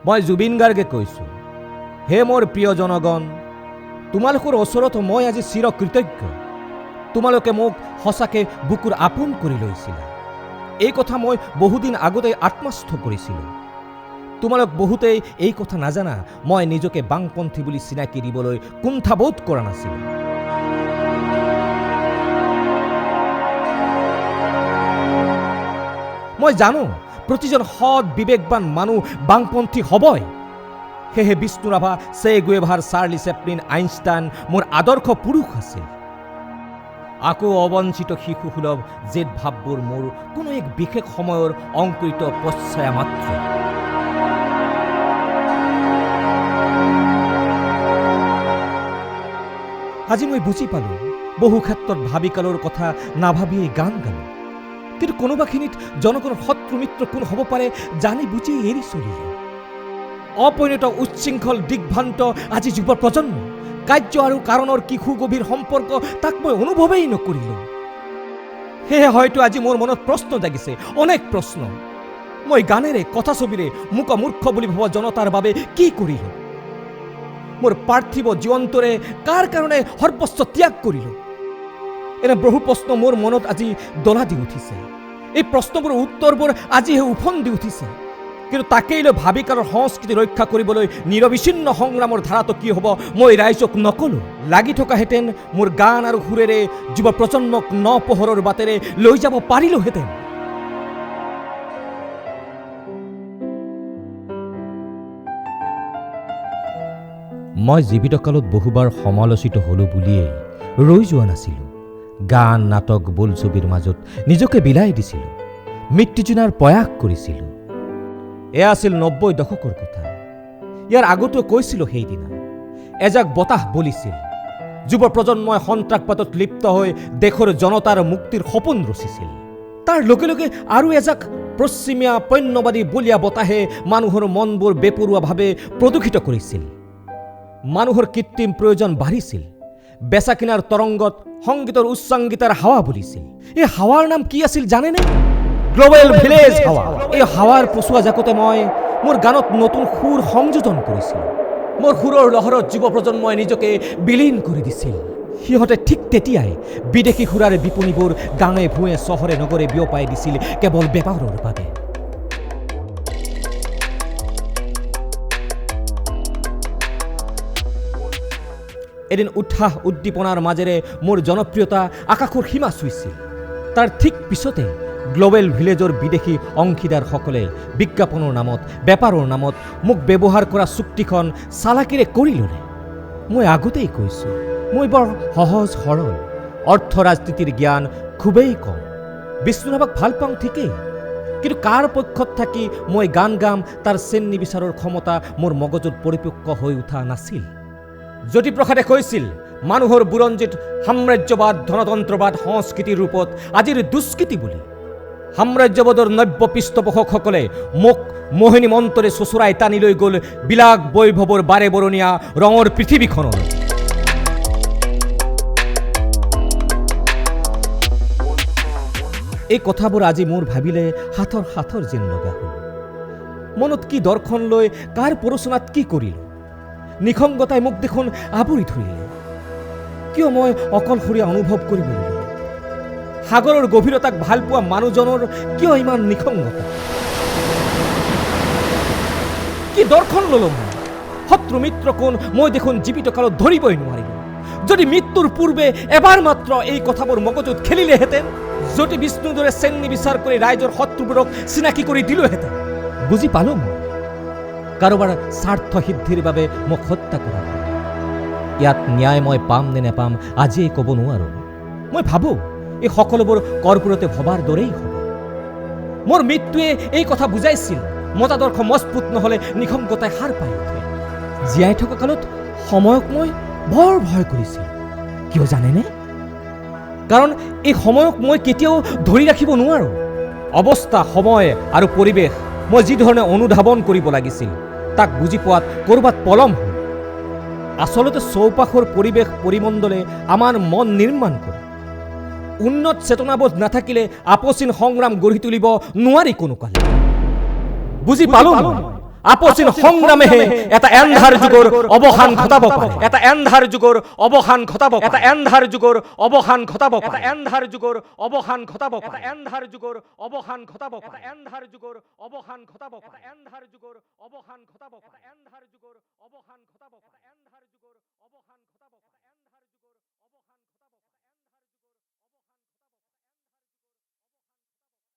মই জুবিন গাৰ্গে কৈছো, হে মোৰ প্ৰিয় জনগণ, তোমালোকৰ ওচৰত মই আজি চিৰকৃতজ্ঞ। তোমালোকে মোক সঁচাকৈ বুকুৰ আপোন কৰি লৈছিলা। এই কথা মই বহুদিন আগতে আত্মস্থ কৰিছিলোঁ। তোমালোক বহুতেই এই কথা নাজানা মই নিজকে বামপন্থী বুলি চিনাকি দিবলৈ কুণ্ঠাবোধ কৰা নাছিলোঁ। মই জানো প্ৰতিজন সৎ বিবেকবান মানুহ বামপন্থী হ'বই। সেয়েহে বিষ্ণু ৰাভা, চে গুয়েভাৰ, চাৰ্লি চেপলিন, আইনষ্টাইন মোৰ আদৰ্শ পুৰুষ আছিল। আকৌ অবঞ্চিত শিশুসুলভ জেদ ভাৱবোৰ মোৰ কোনো এক বিশেষ সময়ৰ অংকুৰিত পশ্চায়া মাত্ৰ। আজি মই বুজি পালোঁ, বহু ক্ষেত্ৰত ভাবিকালৰ কথা নাভাবিয়েই গান গালোঁ। কিন্তু কোনোবাখিনিত জনগণৰ শত্ৰু মিত্ৰ কোন হ'ব পাৰে জানি বুজি এৰি চলিলে। অপৰিণত উচ্ছৃংখল দিগ্ভ্ৰান্ত আজি যুৱ প্ৰজন্ম। কাৰ্য আৰু কাৰণৰ কি সুগভীৰ সম্পৰ্ক তাক মই অনুভৱেই নকৰিলোঁ। সেয়ে হয়তো আজি মোৰ মনত প্ৰশ্ন জাগিছে, অনেক প্ৰশ্ন। মই গানেৰে, কথাছবিৰে মূৰ্খ বুলি ভবা জনতাৰ বাবে কি কৰিলোঁ? মোৰ পাৰ্থিৱ জীৱন্তৰে কাৰ কাৰণে সৰ্বস্ব ত্যাগ কৰিলোঁ? এনে বহু প্ৰশ্ন মোৰ মনত আজি দলা দি উঠিছে। এই প্ৰশ্নবোৰৰ উত্তৰবোৰ আজিহে উফন্দি উঠিছে। কিন্তু তাকেই লৈ ভাবিকালৰ সংস্কৃতি ৰক্ষা কৰিবলৈ নিৰবিচ্ছিন্ন সংগ্ৰামৰ ধাৰাটো কি হ'ব মই ৰাইজক নকলোঁ। লাগি থকাহেঁতেন মোৰ গান আৰু সুৰেৰে যুৱ প্ৰজন্মক ন পোহৰৰ বাটেৰে লৈ যাব পাৰিলোহেঁতেন। মই জীৱিত কালত বহুবাৰ সমালোচিত হ'লোঁ বুলিয়েই ৰৈ যোৱা নাছিলোঁ। গান, নাটক, বোলছবিৰ মাজত নিজকে বিলাই দিছিলোঁ। মৃত্যুজনাৰ প্ৰয়াস কৰিছিলোঁ। এয়া আছিল ৯০ দশকৰ কথা। ইয়াৰ আগতেও কৈছিলোঁ, সেইদিনা এজাক বতাহ বলিছিল। যুৱ প্ৰজন্মই সন্ত্ৰাসবাদত লিপ্ত হৈ দেশৰ জনতাৰ মুক্তিৰ সপোন ৰচিছিল। তাৰ লগে লগে আৰু এজাক পশ্চিমীয়া পণ্যবাদী বলীয়া বতাহে মানুহৰ মনবোৰ বেপৰুৱাভাৱে প্ৰদূষিত কৰিছিল। মানুহৰ কৃত্ৰিম প্ৰয়োজন বাঢ়িছিল। বেচা কিনাৰ তৰংগত সংগীতৰ উচ্চাংগিতাৰ হাৱা বলিছিল। এই হাৱাৰ নাম কি আছিল জানেনে? গ্ল'বেল ভিলেজ হাৱা। এই হাৱাৰ পচোৱা জাকতে মই মোৰ গানত নতুন সুৰ সংযোজন কৰিছিলোঁ। মোৰ সুৰৰ লহৰত যুৱ প্ৰজন্মই নিজকে বিলীন কৰি দিছিল। সিহঁতে ঠিক তেতিয়াই বিদেশী সুৰাৰ বিপণীবোৰ গাঁৱে ভূঞে চহৰে নগৰে বিয়পাই দিছিল কেৱল বেপাৰৰ বাবে। এদিন উৎসাহ উদ্দীপনাৰ মাজেৰে মোৰ জনপ্ৰিয়তা আকাশৰ সীমা চুইছিল। তাৰ ঠিক পিছতে গ্ল'বেল ভিলেজৰ বিদেশী অংশীদাৰসকলে বিজ্ঞাপনৰ নামত, বেপাৰৰ নামত মোক ব্যৱহাৰ কৰা চুক্তিখন চালাকিৰে কৰি ল'লে। মই আগতেই কৈছোঁ, মই বৰ সহজ সৰল, অৰ্থ ৰাজনীতিৰ জ্ঞান খুবেই কম। বিষ্ণু ৰাভাক ভাল পাওঁ ঠিকেই, কিন্তু কাৰ পক্ষত থাকি মই গান গাম তাৰ চেন নিবিচাৰৰ ক্ষমতা মোৰ মগজুত পৰিপক্ক হৈ উঠা নাছিল। জ্যোতিপ্ৰসাদে কৈছিল, মানুহৰ বুৰঞ্জীত সাম্ৰাজ্যবাদ, ধনতন্ত্ৰবাদ সংস্কৃতিৰ ৰূপত আজিৰ দুষ্কৃতি বুলি। সাম্ৰাজ্যবাদৰ নব্য পৃষ্ঠপোষকসকলে মোক মোহিনী মন্ত্ৰৰে চোচৰাই টানি লৈ গ'ল বিলাস বৈভৱৰ বাৰে বৰণীয়া ৰঙৰ পৃথিৱীখনলৈ। এই কথাবোৰ আজি মোৰ ভাবিলে হাথৰ যেন লগা হ'ল। মনত কি দৰ্শন লৈ কাৰ পৰচনাত কি কৰিলোঁ? নিসংগতাই মোক দেখোন আৱৰি ধৰিলে। কিয় মই অকলশৰীয়া অনুভৱ কৰিব লাগিব? সাগৰৰ গভীৰতাক ভাল পোৱা মানুহজনৰ কিয় ইমান নিসংগতা? কি দৰ্শন ললো মই? শত্ৰু মিত্ৰ কোন মই দেখোন জীৱিত কালত ধৰিবই নোৱাৰিলোঁ। যদি মৃত্যুৰ পূৰ্বে এবাৰ মাত্ৰ এই কথাবোৰ মগজুত খেলিলেহেঁতেন, যদি বিষ্ণুৰ দৰে চেন নিবিচাৰ কৰি ৰাইজৰ শত্ৰুবোৰক চিনাকি কৰি দিলোহেঁতেন। বুজি পালোঁ মই কাৰোবাৰ স্বাৰ্থ সিদ্ধিৰ বাবে মোক হত্যা কৰা। ইয়াত ন্যায় মই পাম নে নেপাম আজিয়েই ক'ব নোৱাৰোঁ। মই ভাবোঁ এই সকলোবোৰ কৰ্পূৰতে ভবাৰ দৰেই হ'ব। মোৰ মৃত্যুৱে এই কথা বুজাইছিল, মতাদৰ্শ মজবুত নহ'লে নিসংগতাই সাৰ পাই উঠে। জীয়াই থকা কালত সময়ক মই বৰ ভয় কৰিছিলোঁ। কিয় জানেনে? কাৰণ এই সময়ক মই কেতিয়াও ধৰি ৰাখিব নোৱাৰোঁ। অৱস্থা, সময় আৰু পৰিৱেশ মই যি ধৰণে অনুধাৱন কৰিব লাগিছিল তাক বুজি পোৱাত ক'ৰবাত পলম হ'ল। আচলতে চৌপাশৰ পৰিৱেশ পৰিমণ্ডলে আমাৰ মন নিৰ্মাণ কৰে। উন্নত চেতনাবোধ নাথাকিলে আপচীন সংগ্ৰাম গঢ়ি তুলিব নোৱাৰি কোনো কালে। বুজি পালোঁ আপচীন সংগ্ৰামেহে এটা এন্ধাৰ যুগৰ অৱসান ঘটাব পাৰে, এটা এন্ধাৰ যুগৰ অৱসান ঘটাব, এটা এন্ধাৰ যুগৰ অৱসান ঘটাব, এটা এন্ধাৰ যুগৰ অৱসান ঘটাব, এটা এন্ধাৰ যুগৰ অৱসান ঘটাব, এটা এন্ধাৰ যুগৰ অৱসান ঘটাব, এটা এন্ধাৰ যুগৰ অৱসান ঘটাব, এটা এন্ধাৰ যুগৰ অৱসান ঘটাব, এটা এন্ধাৰ যুগৰ অৱসান